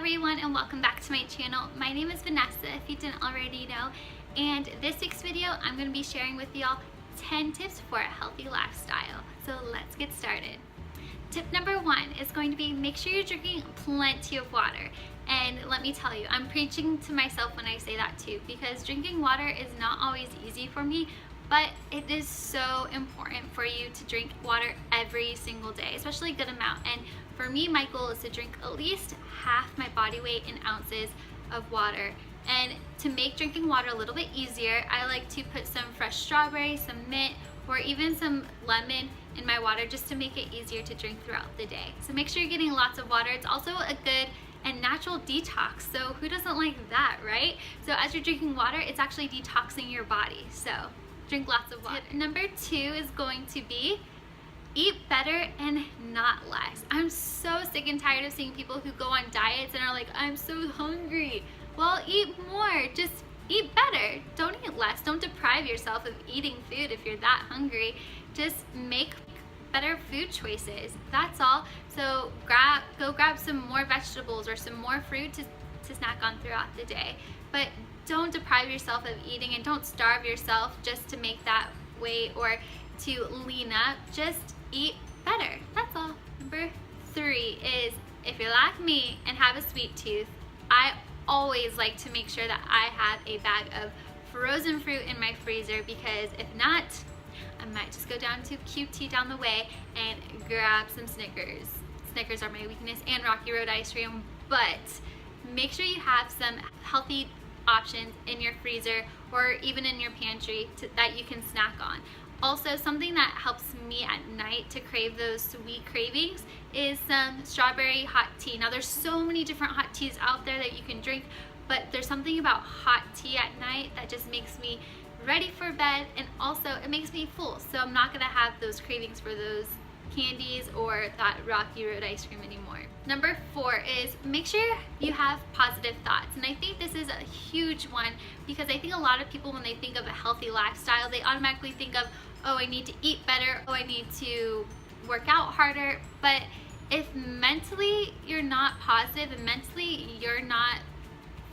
everyone, and welcome back to my channel. My name is Vanessa, if you didn't already know, and this week's video I'm going to be sharing with y'all 10 tips for a healthy lifestyle. So let's get started. Tip number 1 is going to be make sure you're drinking plenty of water. And let me tell you, I'm preaching to myself when I say that too, because drinking water is not always easy for me, but it is so important for you to drink water every single day, especially a good amount. And for me, my goal is to drink at least half my body weight in ounces of water. And to make drinking water a little bit easier, I like to put some fresh strawberry, some mint, or even some lemon in my water just to make it easier to drink throughout the day. So make sure you're getting lots of water. It's also a good and natural detox, so who doesn't like that, right? So as you're drinking water, it's actually detoxing your body, so drink lots of water. Tip number 2 is going to be eat better and not less. I'm so sick and tired of seeing people who go on diets and are like, I'm so hungry. Well, eat more, just eat better. Don't eat less. Don't deprive yourself of eating food if you're that hungry. Just make better food choices. That's all. So go grab some more vegetables or some more fruit to snack on throughout the day. But don't deprive yourself of eating, and don't starve yourself just to make that weight or to lean up. Just eat better. That's all. Number 3 is, if you're like me and have a sweet tooth, I always like to make sure that I have a bag of frozen fruit in my freezer, because if not, I might just go down to QT down the way and grab some Snickers. Snickers are my weakness, and Rocky Road ice cream, but make sure you have some healthy options in your freezer or even in your pantry that you can snack on. Also, something that helps me at night to crave those sweet cravings is some strawberry hot tea. Now, there's so many different hot teas out there that you can drink, but there's something about hot tea at night that just makes me ready for bed, and also it makes me full, so I'm not gonna have those cravings for those candies or that Rocky Road ice cream anymore. Number 4 is make sure you have positive thoughts, and I think this is a huge one, because I think a lot of people, when they think of a healthy lifestyle, they automatically think of, oh, I need to eat better, oh, I need to work out harder. But if mentally you're not positive and mentally you're not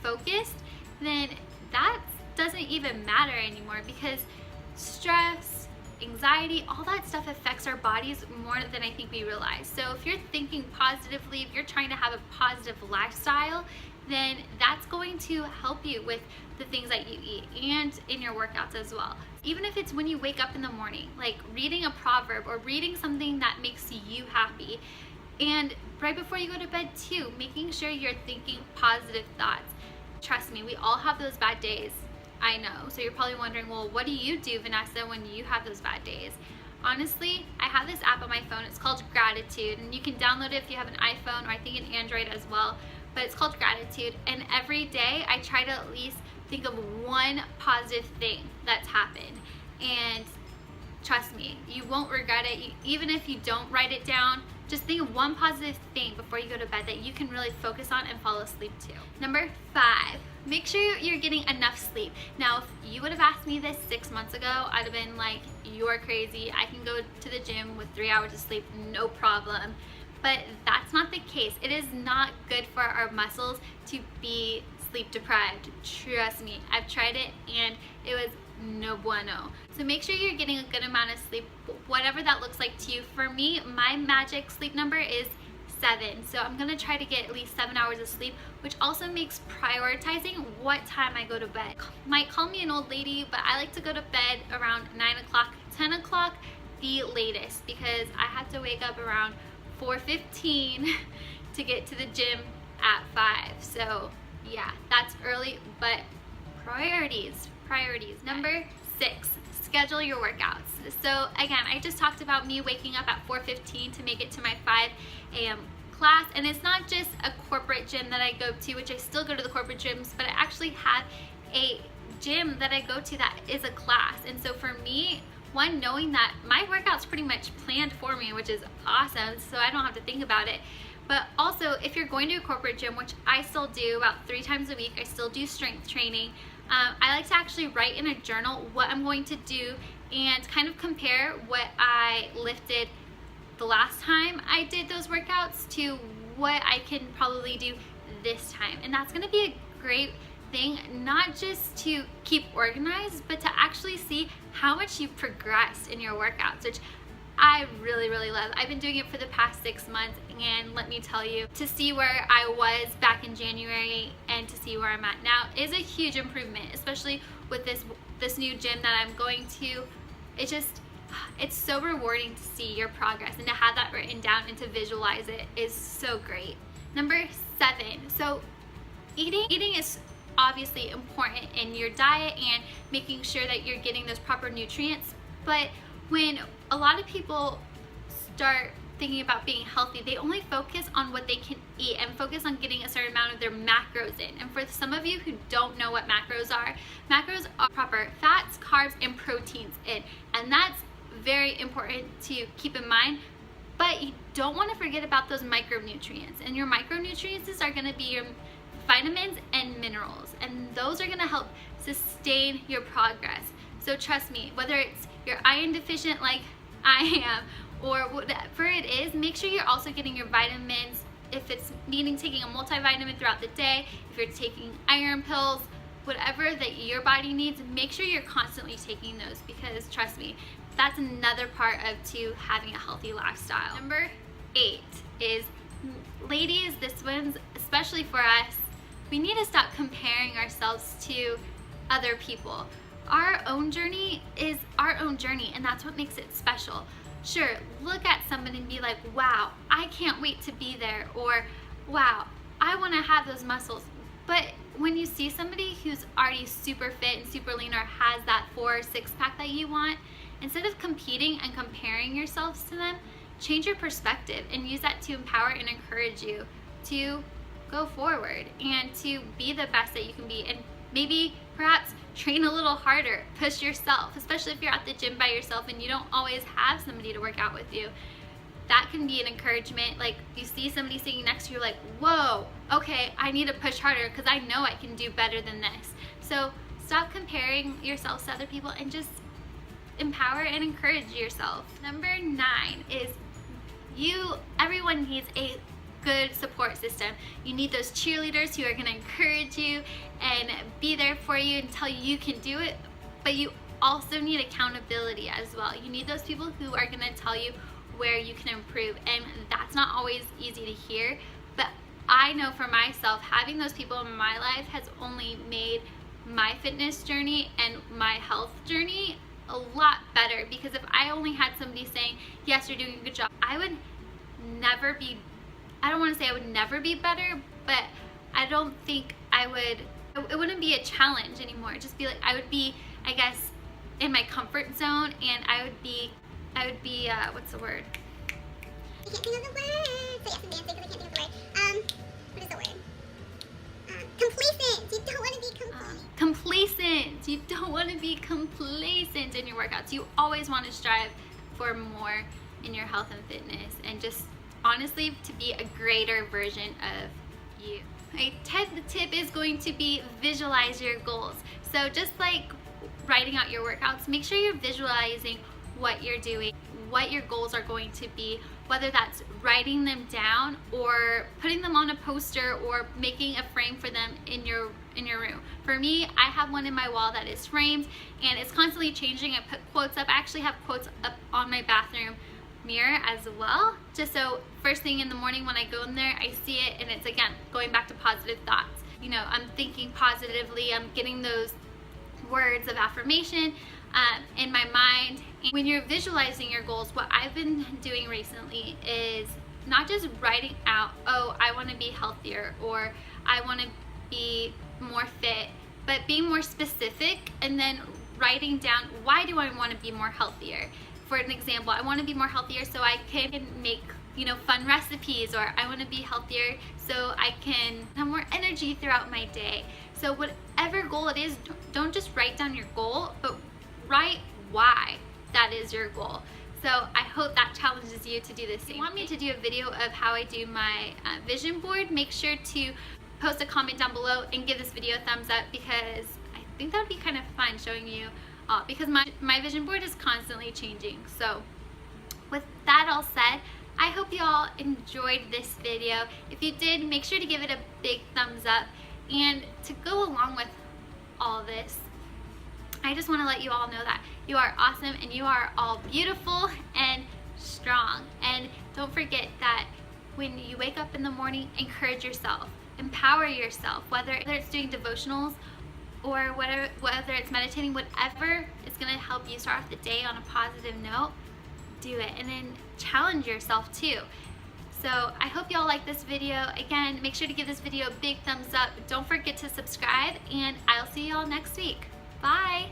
focused, then that doesn't even matter anymore, because stress, anxiety, all that stuff affects our bodies more than I think we realize. So if you're thinking positively, if you're trying to have a positive lifestyle, then that's going to help you with the things that you eat and in your workouts as well. Even if it's when you wake up in the morning, like reading a proverb or reading something that makes you happy. And right before you go to bed too, making sure you're thinking positive thoughts. Trust me, we all have those bad days. I know. So you're probably wondering, well, what do you do, Vanessa, when you have those bad days? Honestly, I have this app on my phone. It's called Gratitude, and you can download it if you have an iPhone, or I think an Android as well. But it's called Gratitude, and every day I try to at least think of one positive thing that's happened. And trust me, you won't regret it. Even if you don't write it down, just think of one positive thing before you go to bed that you can really focus on and fall asleep to. Number 5, make sure you're getting enough sleep. Now, if you would have asked me this 6 months ago, I'd have been like, you're crazy. I can go to the gym with 3 hours of sleep, no problem. But that's not the case. It is not good for our muscles to be sleep deprived. Trust me, I've tried it and it was no bueno. So make sure you're getting a good amount of sleep, whatever that looks like to you. For me, my magic sleep number is 7. So I'm gonna try to get at least 7 hours of sleep, which also makes prioritizing what time I go to bed. Might call me an old lady, but I like to go to bed around 9 o'clock, 10 o'clock, the latest, because I have to wake up around 4:15 to get to the gym at 5. So yeah, that's early, but priorities. Number 6, schedule your workouts. So again, I just talked about me waking up at 4:15 to make it to my 5 a.m. class, and it's not just a corporate gym that I go to, which I still go to the corporate gyms, but I actually have a gym that I go to that is a class. And so for me, one, knowing that my workout's pretty much planned for me, which is awesome, so I don't have to think about it. But also, if you're going to a corporate gym, which I still do about 3 times a week, I still do strength training. I like to actually write in a journal what I'm going to do and kind of compare what I lifted the last time I did those workouts to what I can probably do this time. And that's gonna be a great thing, not just to keep organized, but to actually see how much you've progressed in your workouts, which I really, really love. I've been doing it for the past 6 months, and let me tell you, to see where I was back in January and to see where I'm at now is a huge improvement, especially with this new gym that I'm going to. It's so rewarding to see your progress, and to have that written down and to visualize it is so great. Number 7, so eating is obviously important in your diet and making sure that you're getting those proper nutrients, but when a lot of people start thinking about being healthy, they only focus on what they can eat and focus on getting a certain amount of their macros in. And for some of you who don't know what macros are proper fats, carbs, and proteins in, and that's very important to keep in mind. But you don't want to forget about those micronutrients, and your micronutrients are going to be your vitamins and minerals, and those are going to help sustain your progress. So trust me, whether it's you're iron deficient like I am, or whatever it is, make sure you're also getting your vitamins. If it's taking a multivitamin throughout the day, if you're taking iron pills, whatever that your body needs, make sure you're constantly taking those, because trust me, that's another part of having a healthy lifestyle. Number 8 is, ladies, this one's especially for us, we need to stop comparing ourselves to other people. Our own journey is our own journey, and that's what makes it special. Sure, look at somebody and be like, wow, I can't wait to be there, or wow, I want to have those muscles. But when you see somebody who's already super fit and super lean, or has that 4 or 6 pack that you want, instead of competing and comparing yourselves to them, change your perspective and use that to empower and encourage you to go forward and to be the best that you can be. And maybe perhaps train a little harder, push yourself, especially if you're at the gym by yourself and you don't always have somebody to work out with you. That can be an encouragement. Like, you see somebody sitting next to you, like, whoa, okay, I need to push harder because I know I can do better than this. So stop comparing yourselves to other people and just empower and encourage yourself. Number 9 is, everyone needs a good support system. You need those cheerleaders who are going to encourage you and be there for you and tell you you can do it, but you also need accountability as well. You need those people who are going to tell you where you can improve, and that's not always easy to hear, but I know for myself, having those people in my life has only made my fitness journey and my health journey a lot better, because if I only had somebody saying, yes, you're doing a good job, I would never be, I don't want to say I would never be better, but I don't think it wouldn't be a challenge anymore. It'd just be like, I would be, I guess, in my comfort zone, and I would be, what's the word? I can't think of the word. So yes, I'm dancing because I can't think of the word. What is the word? Complacent. You don't want to be complacent. Complacent. You don't want to be complacent in your workouts. You always want to strive for more in your health and fitness, and just honestly to be a greater version of you. My 10th tip is going to be visualize your goals. So just like writing out your workouts, make sure you're visualizing what you're doing, what your goals are going to be, whether that's writing them down or putting them on a poster or making a frame for them in your room. For me, I have one in my wall that is framed and it's constantly changing. I put quotes up. I actually have quotes up on my bathroom mirror as well, just so first thing in the morning when I go in there, I see it, and it's, again, going back to positive thoughts. You know, I'm thinking positively, I'm getting those words of affirmation in my mind. And when you're visualizing your goals, what I've been doing recently is not just writing out, oh, I want to be healthier, or I want to be more fit, but being more specific and then writing down, why do I want to be more healthier? For an example, I want to be more healthier so I can make, fun recipes, or I want to be healthier so I can have more energy throughout my day. So whatever goal it is, don't just write down your goal, but write why that is your goal. So I hope that challenges you to do the same. If you want me to do a video of how I do my vision board, make sure to post a comment down below and give this video a thumbs up, because I think that would be kind of fun showing you because my vision board is constantly changing. So with that all said, I hope y'all enjoyed this video. If you did, make sure to give it a big thumbs up. And to go along with all this, I just want to let you all know that you are awesome and you are all beautiful and strong. And don't forget that when you wake up in the morning, encourage yourself, empower yourself, whether it's doing devotionals or whether it's meditating, whatever is going to help you start off the day on a positive note, do it. And then challenge yourself too. So I hope y'all like this video. Again, make sure to give this video a big thumbs up. Don't forget to subscribe, and I'll see y'all next week. Bye.